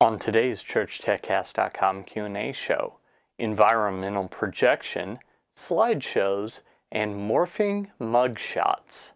On today's ChurchTechCast.com Q&A show, environmental projection, slideshows, and morphing mugshots.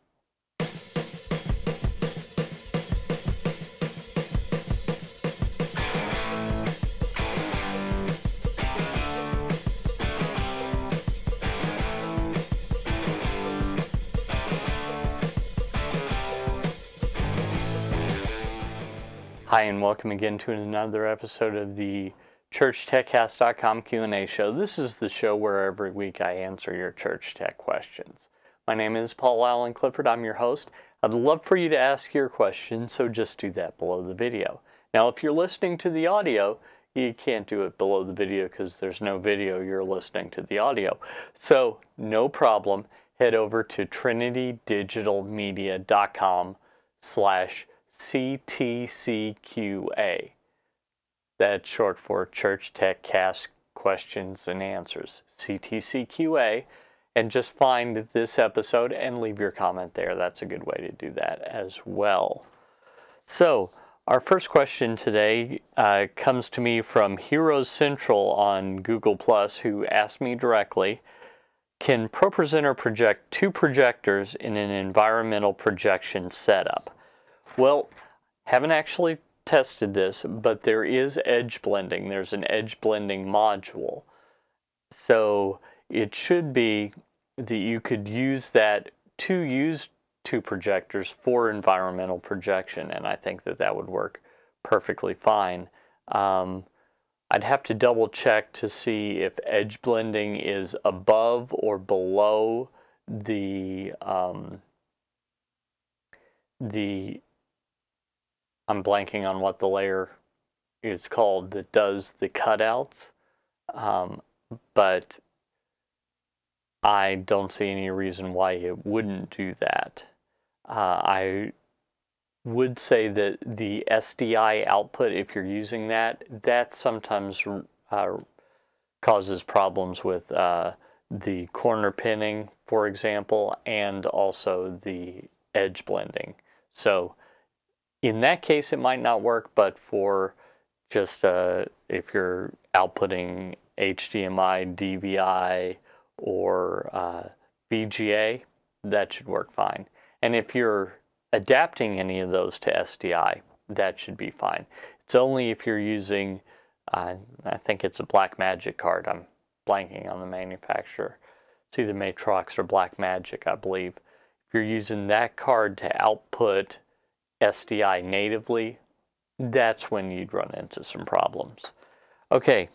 Hi, and welcome again to another episode of the ChurchTechCast.com Q&A show. This is the show where every week I answer your church tech questions. My name is Paul Allen Clifford. I'm your host. I'd love for you to ask your question, so just do that below the video. Now, if you're listening to the audio, you can't do it below the video because there's no video. You're listening to the audio. So, no problem. Head over to trinitydigitalmedia.com/CTCQA. That's short for Church Tech Cast Questions and Answers, CTCQA, and just find this episode and leave your comment there. That's a good way to do that as well. So, our first question today comes to me from HerosCentral on Google+, who asked me directly, can ProPresenter project two projectors in an environmental projection setup? Well, haven't actually tested this, but there is edge blending. There's an edge blending module. So it should be that you could use that to use two projectors for environmental projection, and I think that that would work perfectly fine. I'd have to double check to see if edge blending is above or below the I'm blanking on what the layer is called that does the cutouts, but I don't see any reason why it wouldn't do that. I would say that the SDI output, if you're using that, that sometimes causes problems with the corner pinning, for example, and also the edge blending. So in that case, it might not work, but for just if you're outputting HDMI, DVI, or VGA, that should work fine. And if you're adapting any of those to SDI, that should be fine. It's only if you're using, I think it's a Blackmagic card. I'm blanking on the manufacturer. It's either Matrox or Blackmagic, I believe. If you're using that card to output SDI natively, that's when you'd run into some problems. Okay,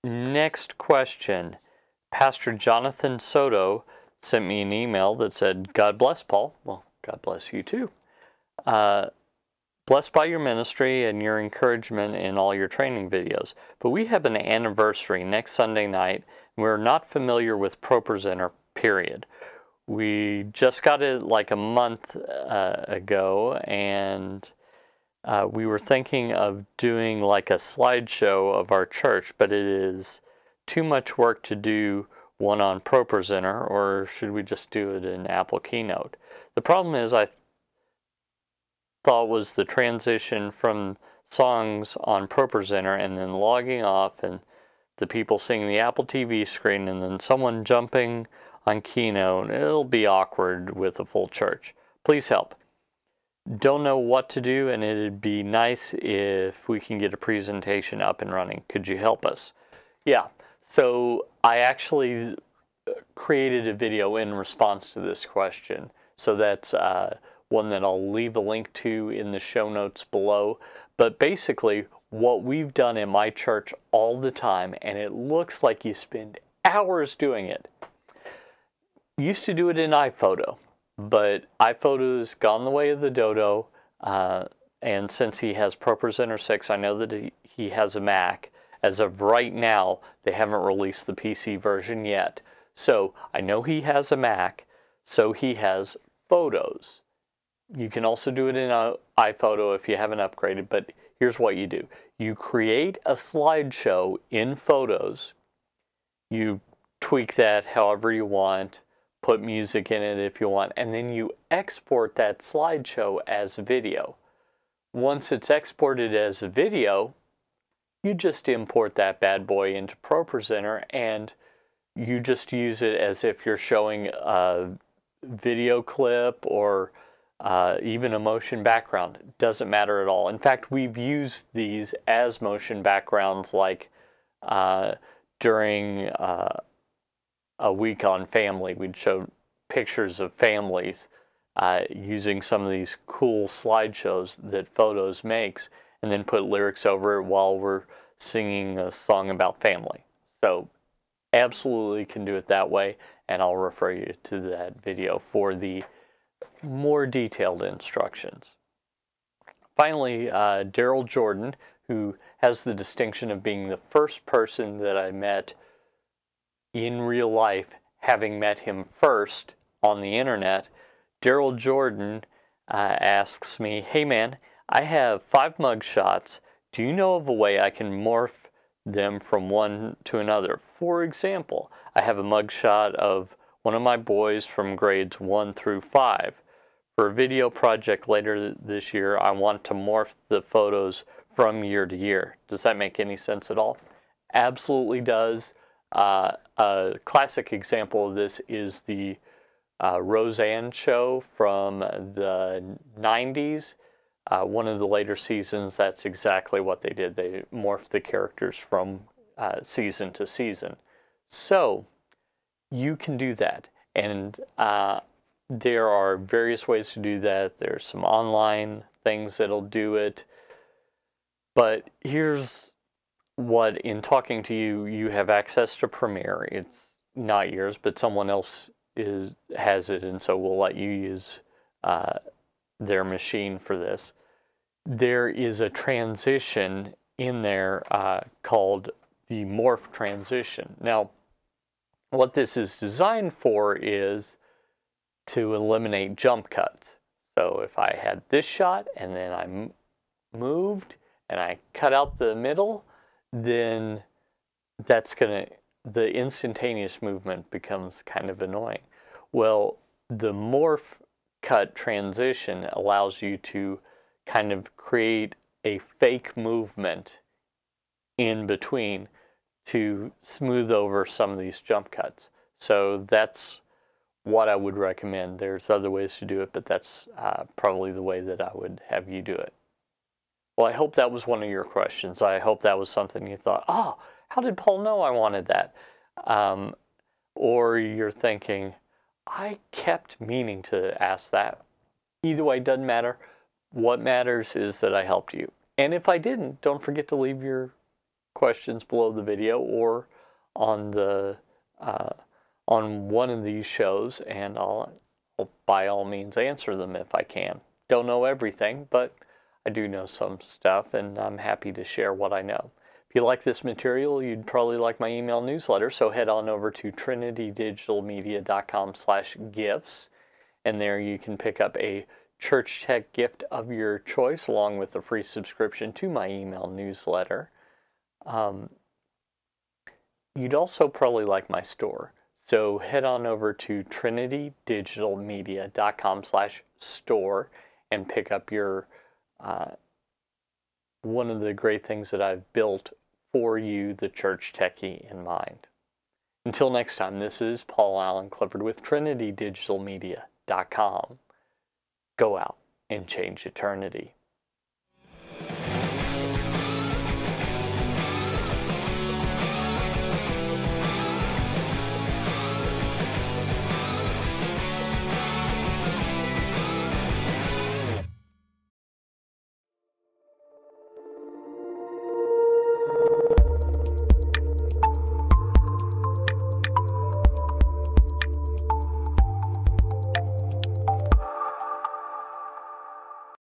next question. Pastor Jonathan Soto sent me an email that said, God bless, Paul. Well, God bless you too. Blessed by your ministry and your encouragement in all your training videos. But we have an anniversary next Sunday night, and we're not familiar with ProPresenter, period. We just got it like a month ago, and we were thinking of doing like a slideshow of our church, but it is too much work to do one on ProPresenter, or should we just do it in Apple Keynote? The problem is I thought was the transition from songs on ProPresenter and then logging off and the people seeing the Apple TV screen and then someone jumping on Keynote. It'll be awkward with a full church. Please help. Don't know what to do, and it'd be nice if we can get a presentation up and running. Could you help us? Yeah, so I actually created a video in response to this question. So that's one that I'll leave a link to in the show notes below. But basically, what we've done in my church all the time, and it looks like you spend hours doing it. Used to do it in iPhoto, but iPhoto's gone the way of the dodo, and since he has ProPresenter 6, I know that he has a Mac. As of right now, they haven't released the PC version yet. So I know he has a Mac, so he has Photos. You can also do it in iPhoto if you haven't upgraded, but here's what you do. You create a slideshow in Photos. You tweak that however you want, put music in it if you want, and then you export that slideshow as video. Once it's exported as a video, you just import that bad boy into ProPresenter and you just use it as if you're showing a video clip or even a motion background. It doesn't matter at all. In fact, we've used these as motion backgrounds, like during a week on family. We'd show pictures of families using some of these cool slideshows that Photos makes, and then put lyrics over it while we're singing a song about family. So absolutely can do it that way, and I'll refer you to that video for the more detailed instructions. Finally, Daryl Jordan, who has the distinction of being the first person that I met in real life, having met him first on the internet. Daryl Jordan asks me, "Hey man, I have 5 mug shots. Do you know of a way I can morph them from one to another? For example, I have a mug shot of one of my boys from grades 1 through 5. For a video project later this year, I want to morph the photos from year to year." Does that make any sense at all? Absolutely does. A classic example of this is the Roseanne show from the 90s. One of the later seasons, that's exactly what they did. They morphed the characters from season to season. So you can do that. And there are various ways to do that. There's some online things that'll do it. But here's what, in talking to you, you have access to Premiere. It's not yours, but someone else has it, and so we'll let you use their machine for this. There is a transition in there called the morph transition. Now, what this is designed for is to eliminate jump cuts. So if I had this shot and then I moved and I cut out the middle, then the instantaneous movement becomes kind of annoying. Well, the morph cut transition allows you to kind of create a fake movement in between to smooth over some of these jump cuts. So that's what I would recommend. There's other ways to do it, but that's probably the way that I would have you do it. Well, I hope that was one of your questions. I hope that was something you thought, oh, how did Paul know I wanted that? Or you're thinking, I kept meaning to ask that. Either way, doesn't matter. What matters is that I helped you. And if I didn't, don't forget to leave your questions below the video or on the on one of these shows, and I'll by all means answer them if I can. Don't know everything, but I do know some stuff, and I'm happy to share what I know. If you like this material, you'd probably like my email newsletter, so head on over to trinitydigitalmedia.com/gifts, and there you can pick up a Church Tech gift of your choice along with a free subscription to my email newsletter. You'd also probably like my store, so head on over to trinitydigitalmedia.com/store and pick up your one of the great things that I've built for you, the Church Techie, in mind. Until next time, this is Paul Allen Clifford with trinitydigitalmedia.com. Go out and change eternity.